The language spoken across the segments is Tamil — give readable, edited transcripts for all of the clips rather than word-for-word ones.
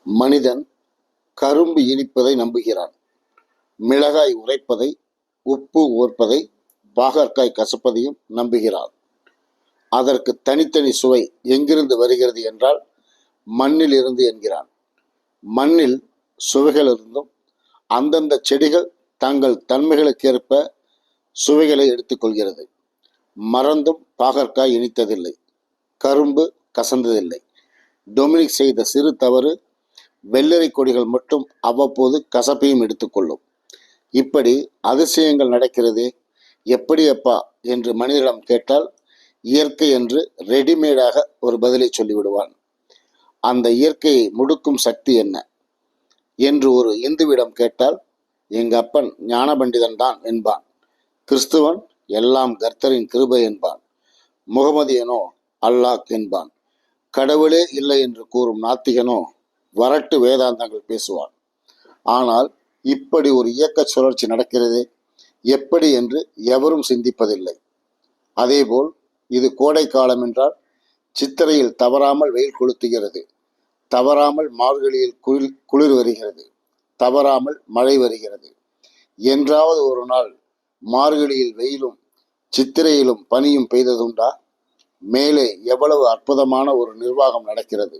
மனிதன் கரும்பு இனிப்பதை நம்புகிறான், மிளகாய் உரைப்பதை, உப்பு ஓர்ப்பதை, பாகற்காய் கசப்பதையும் நம்புகிறான். அதற்கு தனித்தனி சுவை எங்கிருந்து வருகிறது என்றால் மண்ணில் இருந்து என்கிறான். மண்ணில் சுவைகள் இருந்தும் அந்தந்த செடிகள் தங்கள் தன்மைகளுக்கேற்ப சுவைகளை எடுத்துக்கொள்கிறது. மறந்தும் பாகற்காய் இனித்ததில்லை, கரும்பு கசந்ததில்லை. டொமினிக் செய்த சிறு தவறு, வெள்ளரி கொடிகள் மட்டும் அவ்வப்போது கசப்பையும் எடுத்துக்கொள்ளும். இப்படி அதிசயங்கள் நடக்கிறதே, எப்படி அப்பா என்று மனிதனிடம் கேட்டால் இயற்கை என்று ரெடிமேடாக ஒரு பதிலை சொல்லிவிடுவான். அந்த இயற்கையை முடுக்கும் சக்தி என்ன என்று ஒரு இந்துவிடம் கேட்டால் எங்க அப்பன் ஞான பண்டிதன் தான் என்பான். கிறிஸ்துவன் எல்லாம் கர்த்தரின் கிருபை என்பான். முகமதியனோ அல்லாஹ் என்பான். கடவுளே இல்லை என்று கூறும் நாத்திகனோ வரட்டு வேதாந்தங்கள் பேசுவான். ஆனால் இப்படி ஒரு இயக்க சுழற்சி நடக்கிறதே, எப்படி என்று எவரும் சிந்திப்பதில்லை. அதேபோல் இது கோடை காலம் என்றால் சித்திரையில் தவறாமல் வெயில் கொளுத்துகிறது, தவறாமல் மார்கழியில் குளிர் வருகிறது, தவறாமல் மழை வருகிறது. என்றாவது ஒரு நாள் மார்கழியில் வெயிலும் சித்திரையிலும் பனியும் பெய்ததுண்டா? மேலே எவ்வளவு அற்புதமான ஒரு நிர்வாகம் நடக்கிறது.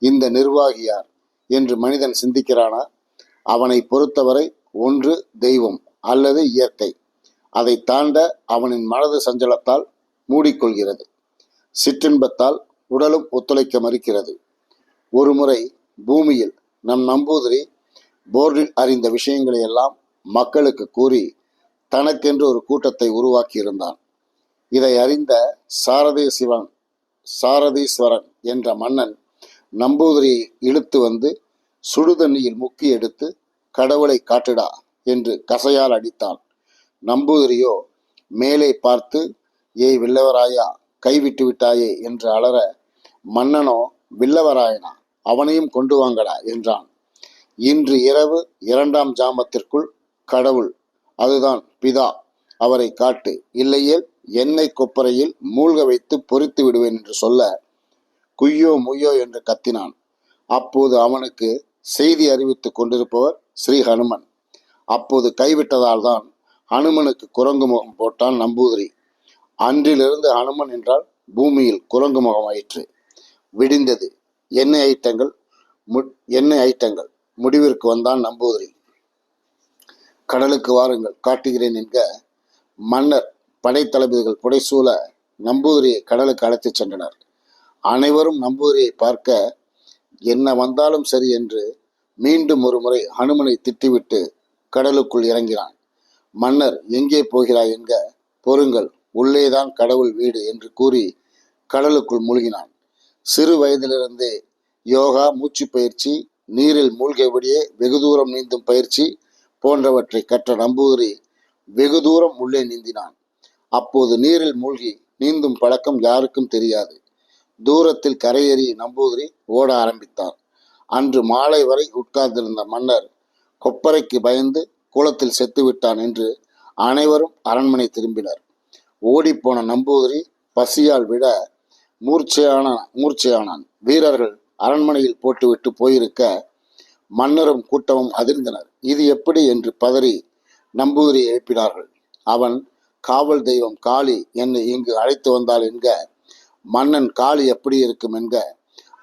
இந்த நிர்வாகி யார் என்று மனிதன் சிந்திக்கிறானா? அவனை பொறுத்தவரை ஒன்று தெய்வம் அல்லது இயற்கை. அதை தாண்ட அவனின் மனது சஞ்சலத்தால் மூடிக்கொள்கிறது. சிற்றின்பத்தால் உடலும் ஒத்துழைக்க மறுக்கிறது. ஒரு முறை பூமியில் நம் நம்பூதிரி போர்டில் அறிந்த விஷயங்களை எல்லாம் மக்களுக்கு கூறி தனக்கென்று ஒரு கூட்டத்தை உருவாக்கி இருந்தான். இதை அறிந்த சாரதீஸ்வரன் என்ற மன்னன் நம்பூதிரியை இழுத்து வந்து சுடுதண்ணியில் முக்கி எடுத்து கடவுளை காட்டுடா என்று கசையால் அடித்தான். நம்பூதிரியோ மேலே பார்த்து, ஏய் வில்லவராயா, கைவிட்டு விட்டாயே என்று அலற, மன்னனோ வில்லவராயனா, அவனையும் கொண்டு வாங்கடா என்றான். இன்று இரவு 2ஆம் ஜாமத்திற்குள் கடவுள், அதுதான் பிதா, அவரை காட்டு, இல்லையேல் எண்ணெய் கொப்பரையில் மூழ்க வைத்து பொறித்து விடுவேன் என்று சொல்ல குய்யோ முய்யோ என்று கத்தினான். அப்போது அவனுக்கு செய்தி அறிவித்துக் கொண்டிருப்பவர் ஸ்ரீ ஹனுமன். அப்போது கைவிட்டதால் தான் ஹனுமனுக்கு குரங்கு முகம் போட்டான் நம்பூதிரி. அன்றிலிருந்து ஹனுமன் என்றால் பூமியில் குரங்கு முகம் ஆயிற்று. விடிந்தது. எண்ணெய் ஐட்டங்கள் முடிவிற்கு வந்தான் நம்பூதிரி. கடலுக்கு வாருங்கள், காட்டுகிறேன் என்க மன்னர் படைத்தளபதிகள் புடைசூழ நம்பூதிரியை கடலுக்கு அழைத்துச் சென்றனர். அனைவரும் நம்பூதிரியை பார்க்க என்ன வந்தாலும் சரி என்று மீண்டும் ஒரு முறை ஹனுமனை திட்டிவிட்டு கடலுக்குள் இறங்கினான். மன்னர் எங்கே போகிறாய் என்க, பொறுங்கள், உள்ளேதான் கடவுள் வீடு என்று கூறி கடலுக்குள் மூழ்கினான். சிறு வயதிலிருந்தே யோகா, மூச்சு பயிற்சி, நீரில் மூழ்கியபடியே வெகு தூரம் நீந்தும் பயிற்சி போன்றவற்றை கற்ற நம்பூதிரி வெகு தூரம் உள்ளே நீந்தினான். அப்போது நீரில் மூழ்கி நீந்தும் பழக்கம் யாருக்கும் தெரியாது. தூரத்தில் கரையேறி நம்பூதிரி ஓட ஆரம்பித்தார். அன்று மாலை வரை உட்கார்ந்திருந்த மன்னர் கொப்பரைக்கு பயந்து குளத்தில் செத்துவிட்டான் என்று அனைவரும் அரண்மனை திரும்பினர். ஓடிப்போன நம்பூதிரி பசியால் விட மூர்ச்சையானான். வீரர்கள் அரண்மனையில் போட்டுவிட்டு போயிருக்க மன்னரும் கூட்டமும் அதிர்ந்தனர். இது எப்படி என்று பதறி நம்பூதிரி எழுப்பினார்கள். அவன், காவல் தெய்வம் காளி என்னை இங்கு அழைத்து வந்தாள் என்க. மன்னன் காளி எப்படி இருக்கும் என்க.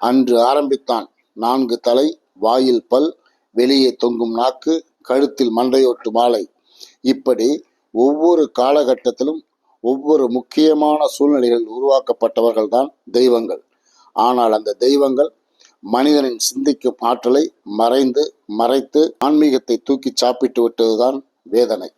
அன்று ஆரம்பித்தான். 4 தலை, வாயில் பல், வெளியே தொங்கும் நாக்கு, கழுத்தில் மண்டையோட்டு மாலை. இப்படி ஒவ்வொரு காலகட்டத்திலும் ஒவ்வொரு முக்கியமான சூழ்நிலைகளில் உருவாக்கப்பட்டவர்கள்தான் தெய்வங்கள். ஆனால் அந்த தெய்வங்கள் மனிதனின் சிந்திக்கும் ஆற்றலை மறைத்து ஆன்மீகத்தை தூக்கி சாப்பிட்டு விட்டதுதான் வேதனை.